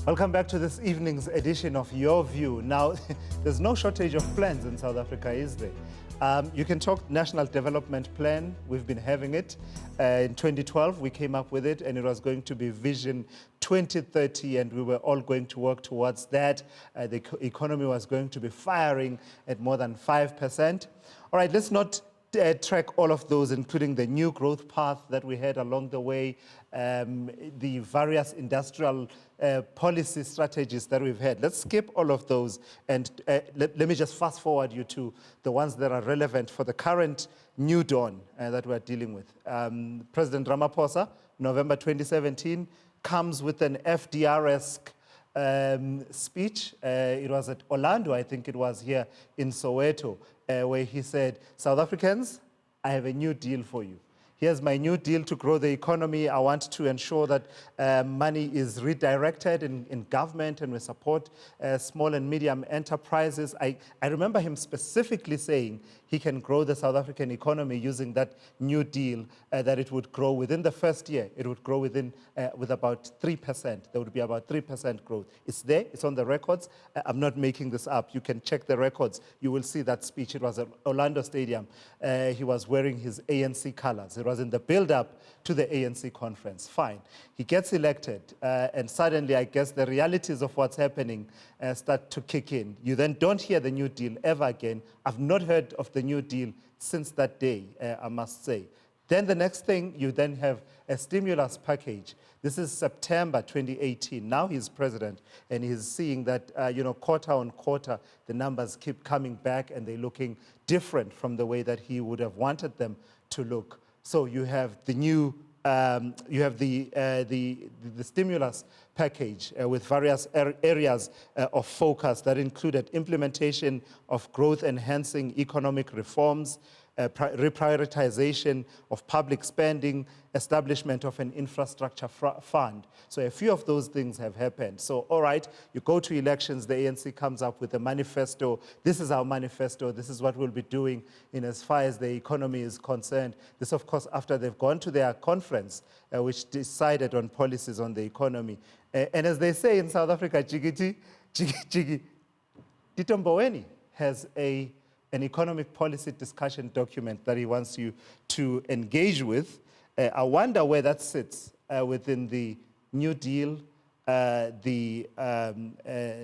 Welcome back to this evening's edition of Your View. Now, there's no shortage of plans in South Africa, is there? You can talk National Development Plan. We've been having it. In 2012, we came up with it, and it was going to be Vision 2030, and we were all going to work towards that. The economy was going to be firing at more than 5%. All right, let's not track all of those, including the new growth path that we had along the way, the various industrial policy strategies that we've had. Let's skip all of those and let me just fast forward you to the ones that are relevant for the current new dawn that we're dealing with. President Ramaphosa, November 2017, comes with an FDR-esque speech. It was at Orlando, I think it was, here in Soweto, where he said, South Africans, I have a new deal for you. Here's my new deal to grow the economy. I want to ensure that money is redirected in government, and we support small and medium enterprises. I remember him specifically saying he can grow the South African economy using that new deal, that it would grow within the first year. It would grow with about 3%. There would be about 3% growth. It's there. It's on the records. I'm not making this up. You can check the records. You will see that speech. It was at Orlando Stadium. He was wearing his ANC colors. It was in the build-up to the ANC conference. Fine. He gets elected, and suddenly, I guess, the realities of what's happening start to kick in. You then don't hear the new deal ever again. I've not heard of the new deal since that day, I must say. Then the next thing, you then have a stimulus package. This is September 2018. Now he's president, and he's seeing that, quarter on quarter, the numbers keep coming back, and they're looking different from the way that he would have wanted them to look. So you have the new, you have the stimulus package with various areas of focus that included implementation of growth-enhancing economic reforms, reprioritization of public spending, establishment of an infrastructure fund. So a few of those things have happened. So, all right, you go to elections, the ANC comes up with a manifesto. This is our manifesto. This is what we'll be doing in as far as the economy is concerned. This, of course, after they've gone to their conference, which decided on policies on the economy. And as they say in South Africa, jiggy, jiggy, Tito Mboweni has an economic policy discussion document that he wants you to engage with. I wonder where that sits within the New Deal, the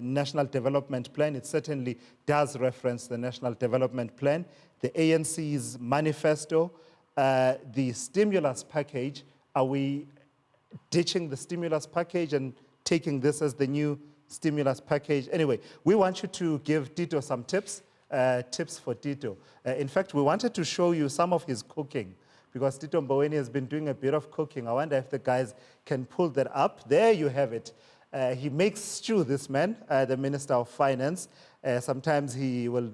National Development Plan. It certainly does reference the National Development Plan, the ANC's manifesto, the stimulus package. Are we ditching the stimulus package and taking this as the new stimulus package? Anyway, we want you to give Tito some tips. Tips for Tito. In fact, we wanted to show you some of his cooking because Tito Mboweni has been doing a bit of cooking. I wonder if the guys can pull that up. There you have it. He makes stew, this man, the Minister of Finance. Sometimes he will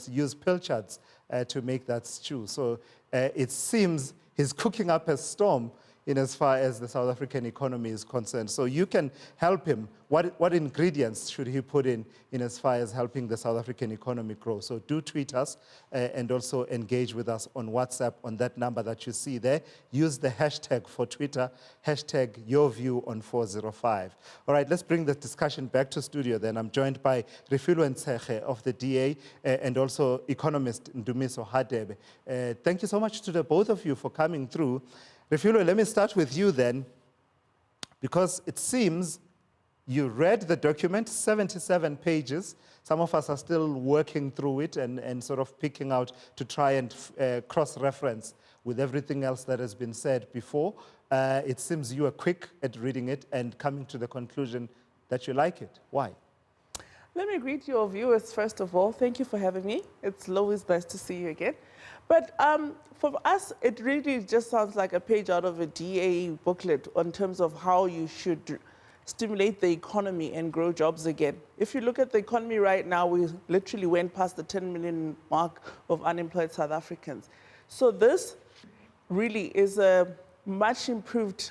use pilchards to make that stew. So it seems he's cooking up a storm in as far as the South African economy is concerned. So you can help him. What ingredients should he put in as far as helping the South African economy grow? So do tweet us and also engage with us on WhatsApp on that number that you see there. Use the hashtag for Twitter, hashtag YourView on405. All right, let's bring the discussion back to studio then. I'm joined by REFILOE NTSEKHE of the DA and also Economist Ndumiso Hadebe. Thank you so much to the both of you for coming through. REFILOE, let me start with you then, because it seems you read the document, 77 pages. Some of us are still working through it and sort of picking out to try and cross-reference with everything else that has been said before. It seems you are quick at reading it and coming to the conclusion that you like it. Why? Let me greet your viewers, first of all. Thank you for having me. It's always nice to see you again. But for us, it really just sounds like a page out of a DA booklet in terms of how you should stimulate the economy and grow jobs again. If you look at the economy right now, we literally went past the 10 million mark of unemployed South Africans. So this really is a much improved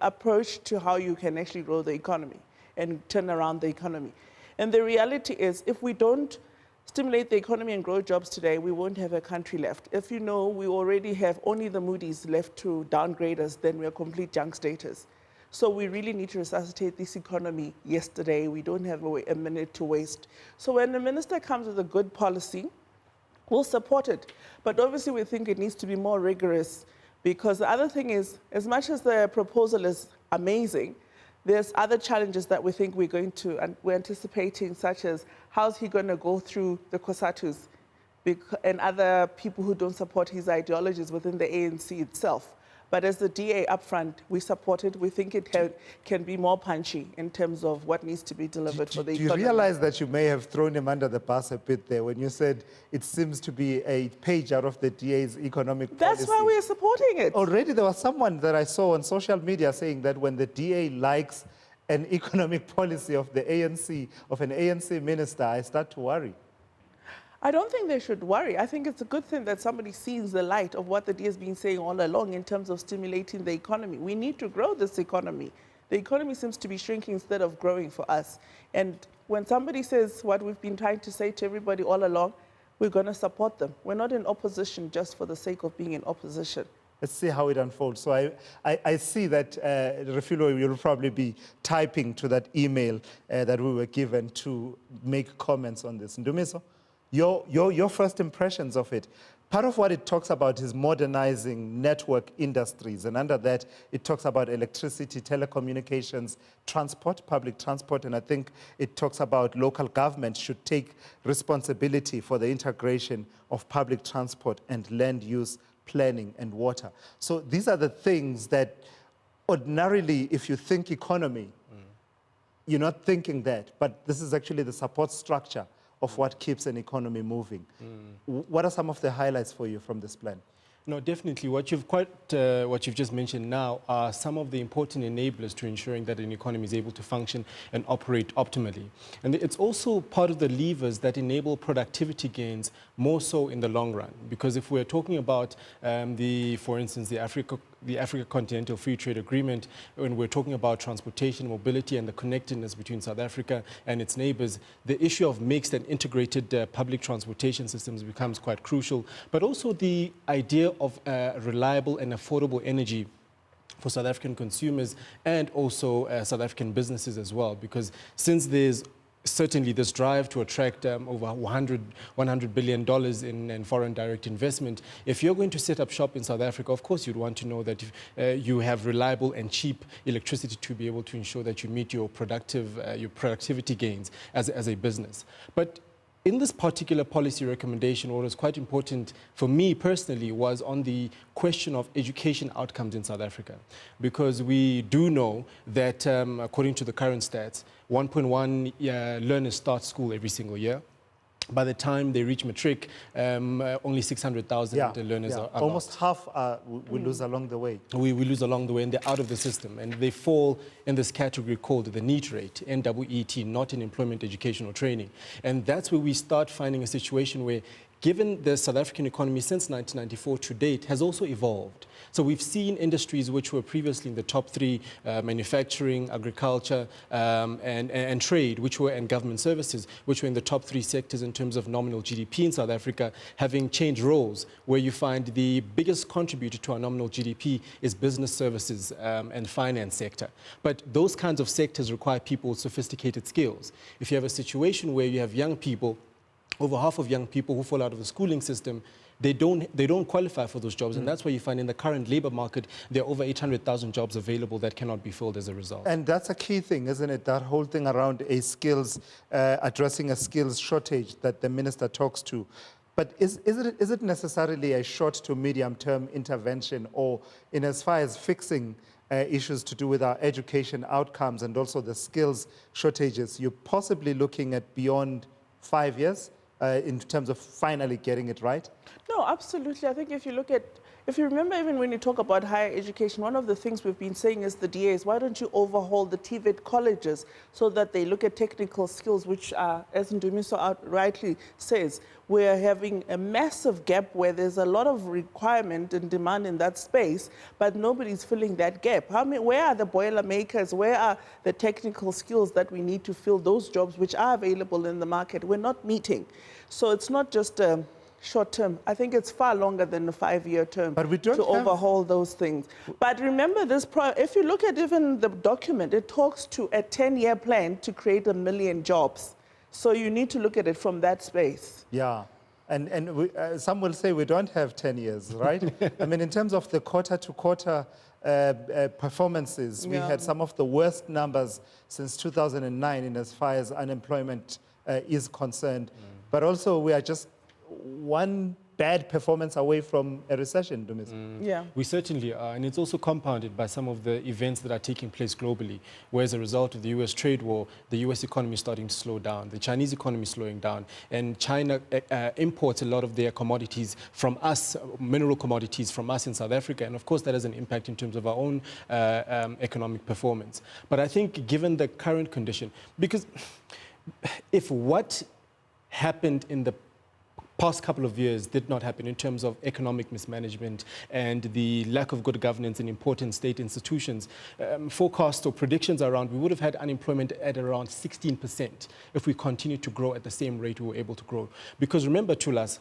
approach to how you can actually grow the economy and turn around the economy. And the reality is, if we don't stimulate the economy and grow jobs today, we won't have a country left. If you know, we already have only the Moody's left to downgrade us, then we're complete junk status. So we really need to resuscitate this economy yesterday. We don't have a minute to waste. So when the minister comes with a good policy, we'll support it. But obviously we think it needs to be more rigorous, because the other thing is, as much as the proposal is amazing, there's other challenges that we think we're anticipating, such as how's he going to go through the COSATUs and other people who don't support his ideologies within the ANC itself. But as the DA upfront, we support it. We think it can be more punchy in terms of what needs to be delivered for the economy. Do you realize that you may have thrown him under the bus a bit there when you said it seems to be a page out of the DA's economic policy? That's why we're supporting it. Already there was someone that I saw on social media saying that when the DA likes an economic policy of the ANC, of an ANC minister, I start to worry. I don't think they should worry. I think it's a good thing that somebody sees the light of what the DA has been saying all along in terms of stimulating the economy. We need to grow this economy. The economy seems to be shrinking instead of growing for us. And when somebody says what we've been trying to say to everybody all along, we're going to support them. We're not in opposition just for the sake of being in opposition. Let's see how it unfolds. So I see that REFILOE will probably be typing to that email that we were given to make comments on this. Ndumiso? Your first impressions of it. Part of what it talks about is modernizing network industries, and under that it talks about electricity, telecommunications, transport, public transport, and I think it talks about local government should take responsibility for the integration of public transport and land use planning and water. So these are the things that ordinarily, if you think economy, you're not thinking that, but this is actually the support structure of what keeps an economy moving. What are some of the highlights for you from this plan? No, definitely. What you've just mentioned now are some of the important enablers to ensuring that an economy is able to function and operate optimally. And it's also part of the levers that enable productivity gains more so in the long run. Because if we're talking about for instance, the Africa Continental Free Trade Agreement, when we're talking about transportation, mobility, and the connectedness between South Africa and its neighbors, the issue of mixed and integrated public transportation systems becomes quite crucial, but also the idea of reliable and affordable energy for South African consumers and also South African businesses as well, because since there's certainly this drive to attract over $100 billion in foreign direct investment. If you're going to set up shop in South Africa, of course you'd want to know that you have reliable and cheap electricity to be able to ensure that you meet your productivity gains as a business. But in this particular policy recommendation, what was quite important for me personally was on the question of education outcomes in South Africa. Because we do know that, according to the current stats, 1.1 learners start school every single year. By the time they reach matric, only 600,000 learners are almost half we lose along the way. We lose along the way, and they're out of the system. And they fall in this category called the NEET rate, N-E-E-T, not in employment, education, or training. And that's where we start finding a situation where, given the South African economy since 1994 to date, has also evolved. So we've seen industries which were previously in the top three, manufacturing, agriculture, and trade, and government services, which were in the top three sectors in terms of nominal GDP in South Africa, having changed roles, where you find the biggest contributor to our nominal GDP is business services and finance sector. But those kinds of sectors require people with sophisticated skills. If you have a situation where you have young people, over half of young people who fall out of the schooling system, they don't qualify for those jobs. And that's why you find in the current labor market, there are over 800,000 jobs available that cannot be filled as a result. And that's a key thing, isn't it? That whole thing around addressing a skills shortage that the minister talks to. But is it necessarily a short to medium term intervention, or in as far as fixing issues to do with our education outcomes and also the skills shortages, you're possibly looking at beyond 5 years? In terms of finally getting it right? No, absolutely. I think if you remember, even when you talk about higher education, one of the things we've been saying is the DAs, why don't you overhaul the TVET colleges so that they look at technical skills, which are, as Ndumiso rightly says, we're having a massive gap where there's a lot of requirement and demand in that space, but nobody's filling that gap. Where are the boiler makers? Where are the technical skills that we need to fill those jobs which are available in the market? We're not meeting. So it's not just short term. I think it's far longer than the 5-year term But we don't to have- overhaul those things. But remember this, if you look at even the document, it talks to a 10-year plan to create 1 million jobs. So you need to look at it from that space. Yeah. And some will say we don't have 10 years, right? I mean, in terms of the quarter-to-quarter performances, we had some of the worst numbers since 2009 in as far as unemployment is concerned. But also, we are just one bad performance away from a recession, Ndumiso. Yeah. We certainly are, and it's also compounded by some of the events that are taking place globally, where as a result of the US trade war, the US economy is starting to slow down, the Chinese economy is slowing down, and China imports a lot of their commodities from us, mineral commodities from us in South Africa, and of course that has an impact in terms of our own economic performance. But I think given the current condition, because if what happened in the past couple of years did not happen in terms of economic mismanagement and the lack of good governance in important state institutions, forecasts or predictions around, we would have had unemployment at around 16% if we continued to grow at the same rate we were able to grow. Because remember, Thulas,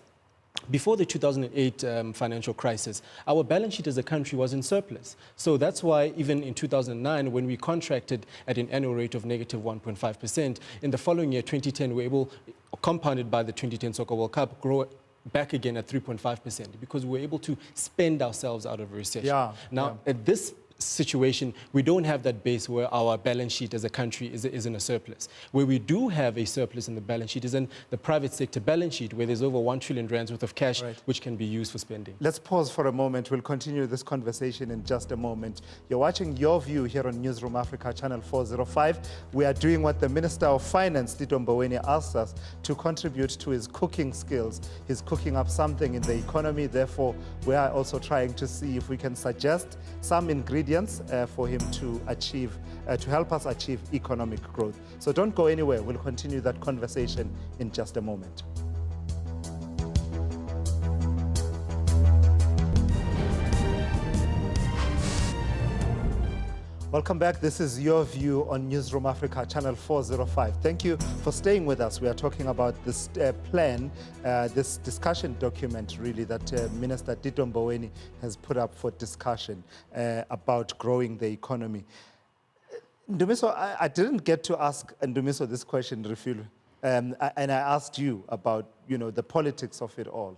before the 2008 financial crisis, our balance sheet as a country was in surplus. So that's why even in 2009, when we contracted at an annual rate of negative 1.5%, in the following year, 2010, we were able, compounded by the 2010 Soccer World Cup, grow back again at 3.5% because we were able to spend ourselves out of a recession. Now, at this situation, we don't have that base where our balance sheet as a country is in a surplus. Where we do have a surplus in the balance sheet is in the private sector balance sheet, where there's over 1 trillion rands worth of cash, which can be used for spending. Let's pause for a moment. We'll continue this conversation in just a moment. You're watching Your View here on Newsroom Africa, Channel 405. We are doing what the Minister of Finance, Tito Mboweni, asked us to contribute to his cooking skills. He's cooking up something in the economy. Therefore, we are also trying to see if we can suggest some ingredients for him to achieve, to help us achieve economic growth. So don't go anywhere. We'll continue that conversation in just a moment. Welcome back. This is Your View on Newsroom Africa, Channel 405. Thank you for staying with us. We are talking about this plan, this discussion document, really, that Minister Tito Mboweni has put up for discussion about growing the economy. Ndumiso, I didn't get to ask Ndumiso this question, REFILOE, and I asked you about, the politics of it all.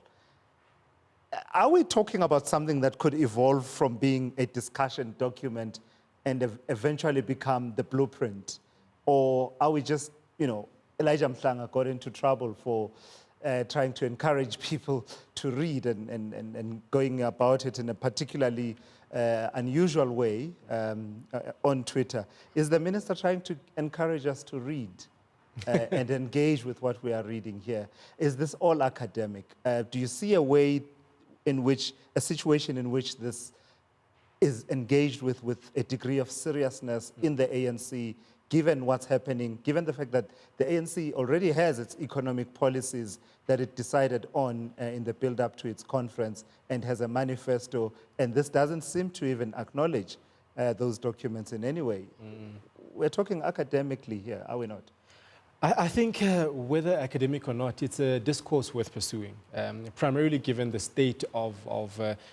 Are we talking about something that could evolve from being a discussion document and eventually become the blueprint? Or are we just, Elijah Mhlanga got into trouble for trying to encourage people to read and going about it in a particularly unusual way on Twitter. Is the minister trying to encourage us to read and engage with what we are reading here? Is this all academic? Do you see a way in which, a situation in which this is engaged with a degree of seriousness in the ANC, given what's happening, given the fact that the ANC already has its economic policies that it decided on in the build-up to its conference and has a manifesto, and this doesn't seem to even acknowledge those documents in any way. We're talking academically here, are we not? I think whether academic or not, it's a discourse worth pursuing, primarily given the state of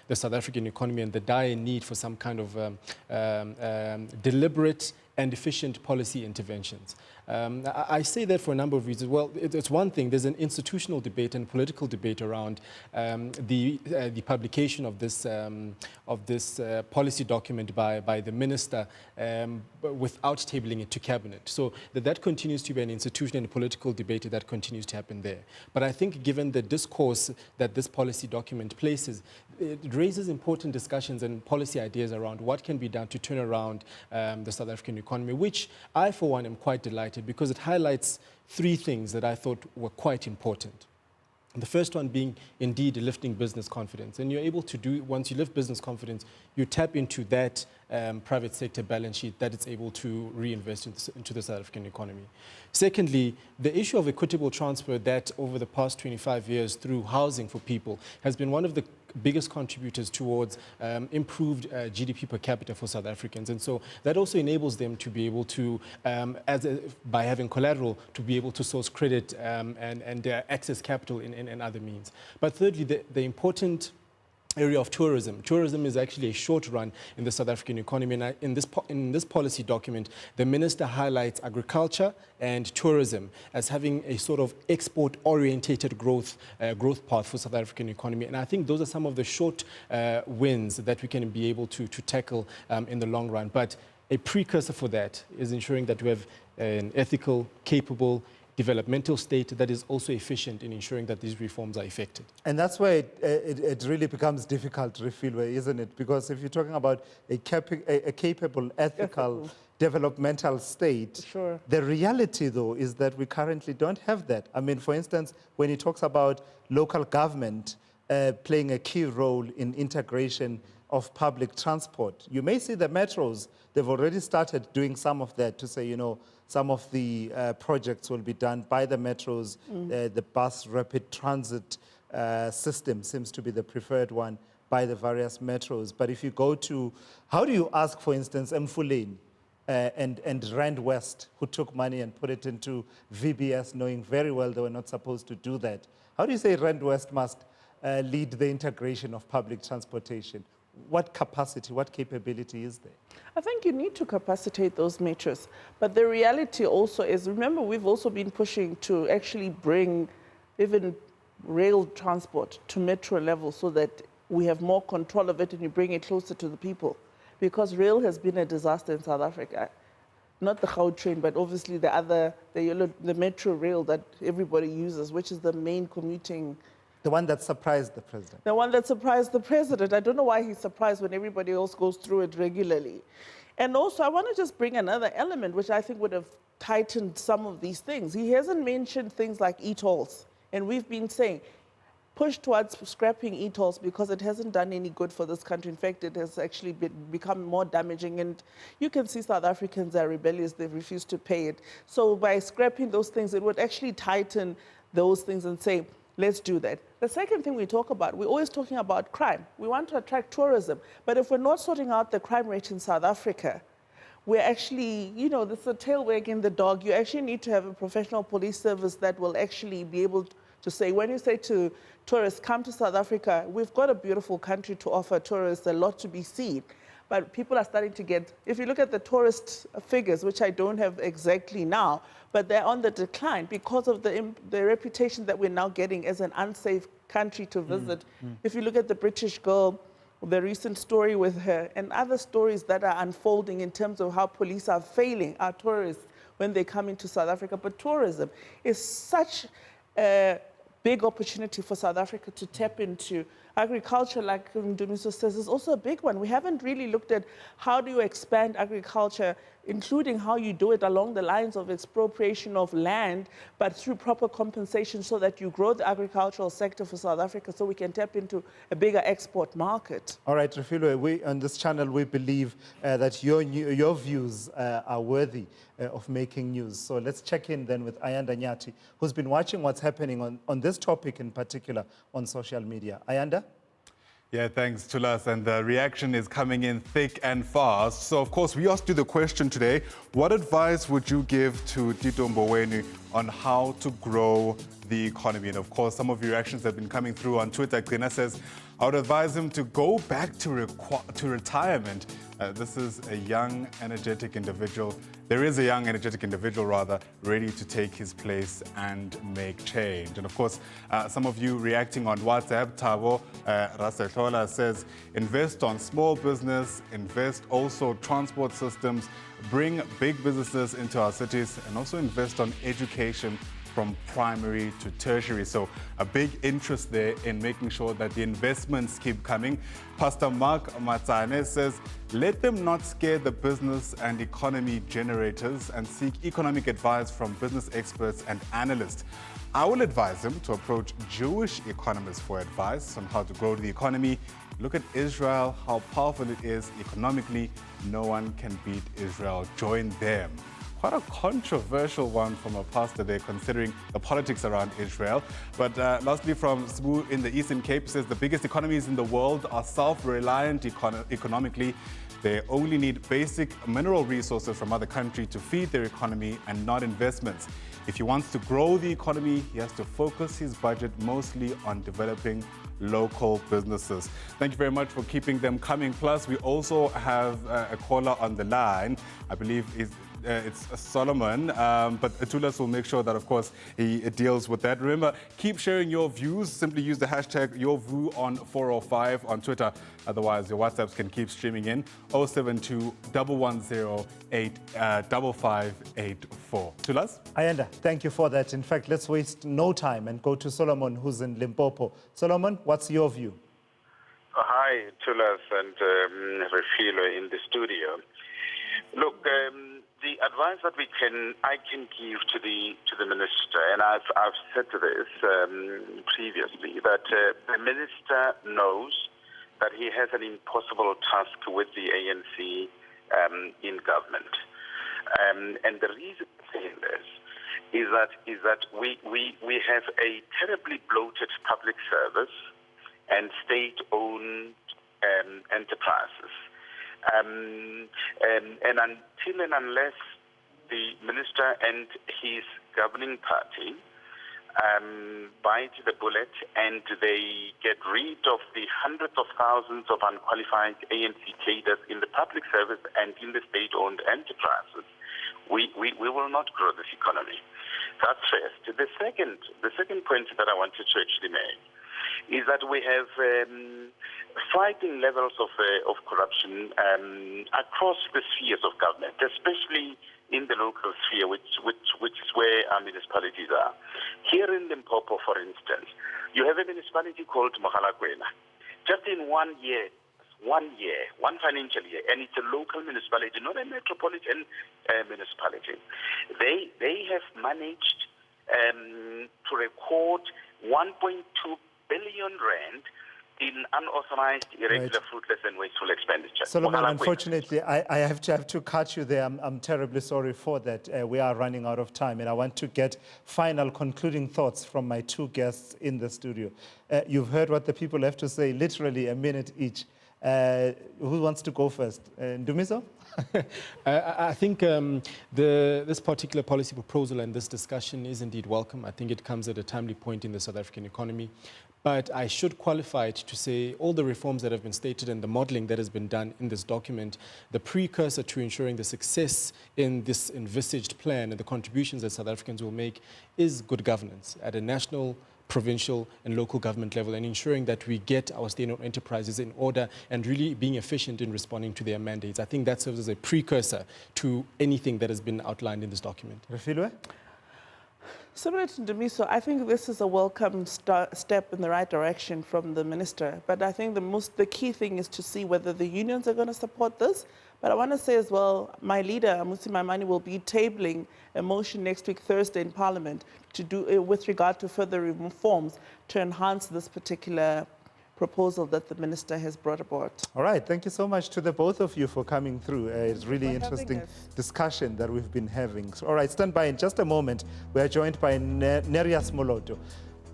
the South African economy and the dire need for some kind of deliberate and efficient policy interventions. I say that for a number of reasons. Well, it's one thing, there's an institutional debate and political debate around the publication of this policy document by the minister without tabling it to cabinet. So that continues to be an institutional and political debate that continues to happen there. But I think given the discourse that this policy document places, it raises important discussions and policy ideas around what can be done to turn around the South African economy, which I, for one, am quite delighted because it highlights three things that I thought were quite important. The first one being, indeed, lifting business confidence. And you're able to do, once you lift business confidence, you tap into that private sector balance sheet that it's able to reinvest into the South African economy. Secondly, the issue of equitable transfer that over the past 25 years through housing for people has been one of the biggest contributors towards improved GDP per capita for South Africans. And so that also enables them to be able to, by having collateral, to be able to source credit and access capital in other means. But thirdly, the important area of tourism. Tourism is actually a short run in the South African economy, and in this policy document, the minister highlights agriculture and tourism as having a sort of export-orientated growth path for South African economy. And I think those are some of the short wins that we can be able to tackle in the long run. But a precursor for that is ensuring that we have an ethical, capable, developmental state that is also efficient in ensuring that these reforms are effected. And that's where it really becomes difficult, REFILOE, isn't it? Because if you're talking about a capable, ethical, developmental state, Sure. The reality, though, is that we currently don't have that. I mean, for instance, when he talks about local government playing a key role in integration of public transport, you may see the metros, they've already started doing some of that to say, you know, some of the projects will be done by the metros. The bus rapid transit system seems to be the preferred one by the various metros. But if you go to, how do you ask, for instance, Mboweni'S and Rand West, who took money and put it into VBS, knowing very well they were not supposed to do that? How do you say Rand West must lead the integration of public transportation? What capacity, what capability is there? I think you need to capacitate those metros. But the reality also is, remember, we've also been pushing to actually bring even rail transport to metro level so that we have more control of it and you bring it closer to the people. Because rail has been a disaster in South Africa. Not the Gautrain, but obviously the metro rail that everybody uses, which is the main commuting. The one that surprised the president. The one that surprised the president. I don't know why he's surprised when everybody else goes through it regularly. And also, I want to just bring another element, which I think would have tightened some of these things. He hasn't mentioned things like e-tolls. And we've been saying, push towards scrapping e-tolls because it hasn't done any good for this country. In fact, it has actually become more damaging. And you can see South Africans are rebellious. They've refused to pay it. So by scrapping those things, it would actually tighten those things and say, let's do that. The second thing we talk about, we're always talking about crime. We want to attract tourism. But if we're not sorting out the crime rate in South Africa, we're actually, you know, this is a tail wagging the dog. You actually need to have a professional police service that will actually be able to say, when you say to tourists, come to South Africa, we've got a beautiful country to offer tourists, a lot to be seen. But people are starting to get, if you look at the tourist figures, which I don't have exactly now, but they're on the decline because of the reputation that we're now getting as an unsafe country to visit. If you look at the British girl, the recent story with her, and other stories that are unfolding in terms of how police are failing our tourists when they come into South Africa. But tourism is such a big opportunity for South Africa to tap into. Agriculture, like Ndumiso says, is also a big one. We haven't really looked at how do you expand agriculture, including how you do it along the lines of expropriation of land, but through proper compensation so that you grow the agricultural sector for South Africa so we can tap into a bigger export market. All right, REFILOE, we on this channel, we believe that your views are worthy of making news. So let's check in then with Ayanda Nyati, who's been watching what's happening on this topic in particular on social media. Ayanda? Yeah, thanks, Tulas. And the reaction is coming in thick and fast. So, of course, we asked you the question today, what advice would you give to Tito Mboweni on how to grow the economy? And, of course, some of your reactions have been coming through on Twitter. Krina says, I would advise him to go back to retirement. This is a young, energetic individual. There is a young, energetic individual, rather, ready to take his place and make change. And of course, some of you reacting on WhatsApp, Tabo Rasetola says, invest on small business, invest also transport systems, bring big businesses into our cities, and also invest on education from primary to tertiary. So a big interest there in making sure that the investments keep coming. Pastor Mark Matsane says, let them not scare the business and economy generators and seek economic advice from business experts and analysts. I will advise him to approach Jewish economists for advice on how to grow the economy. Look at Israel, how powerful it is economically. No one can beat Israel. Join them. quite a controversial one from a pastor there, considering the politics around Israel. But lastly, from Sbu in the Eastern Cape, says the biggest economies in the world are self-reliant economically. They only need basic mineral resources from other countries to feed their economy and not investments. If he wants to grow the economy, he has to focus his budget mostly on developing local businesses. Thank you very much for keeping them coming. Plus, we also have a caller on the line. I believe it's Solomon, but Tulas will make sure that, of course, he deals with that. Remember, keep sharing your views. Simply use the hashtag YourView on 405 on Twitter. Otherwise, your WhatsApps can keep streaming in 072 110 5584. Tulas? Ayanda, thank you for that. In fact, let's waste no time and go to Solomon, who's in Limpopo. Solomon, what's your view? Hi, Tulas and REFILOE in the studio. Look, the advice that I can give to the minister, and I've said this previously, that the minister knows that he has an impossible task with the ANC in government, and the reason for saying this is that we have a terribly bloated public service and state-owned enterprises. And until and unless the minister and his governing party bite the bullet and they get rid of the hundreds of thousands of unqualified ANC cadres in the public service and in the state-owned enterprises, we will not grow this economy. That's first. The second point that I wanted to actually make is that we have frightening levels of corruption across the spheres of government, especially in the local sphere, which is where our municipalities are. Here in Limpopo, for instance, you have a municipality called Mogalakwena. Just in 1 year, one financial year, and it's a local municipality, not a metropolitan municipality. They have managed to record 1.2 billion rand in unauthorized, irregular, fruitless, and wasteful expenditure. Solomon, unfortunately, I have to cut you there. I'm terribly sorry for that. We are running out of time, and I want to get final concluding thoughts from my two guests in the studio. You've heard what the people have to say, literally a minute each. Who wants to go first? Ndumiso? I think this particular policy proposal and this discussion is indeed welcome. I think it comes at a timely point in the South African economy. But I should qualify it to say all the reforms that have been stated and the modeling that has been done in this document, the precursor to ensuring the success in this envisaged plan and the contributions that South Africans will make is good governance at a national, provincial and local government level, and ensuring that we get our state-owned enterprises in order and really being efficient in responding to their mandates. I think that serves as a precursor to anything that has been outlined in this document. REFILOE? Similar to Ndumiso, I think this is a welcome step in the right direction from the minister. But I think the key thing is to see whether the unions are going to support this. But I want to say as well, my leader, Amusi Maimane, will be tabling a motion next week, Thursday, in Parliament to do with regard to further reforms to enhance this particular proposal that the minister has brought aboard. All right, thank you so much to the both of you for coming through. It's really interesting discussion that we've been having. So, all right, stand by in just a moment. We are joined by Nerias Moloto,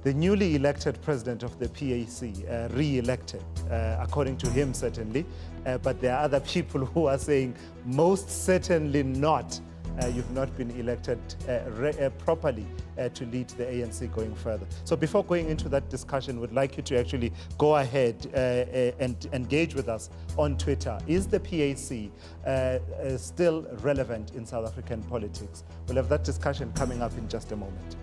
the newly elected president of the PAC, re-elected, according to him certainly, but there are other people who are saying most certainly not. You've not been elected properly to lead the ANC going further. So before going into that discussion, we'd like you to actually go ahead and engage with us on Twitter. Is the PAC still relevant in South African politics? We'll have that discussion coming up in just a moment.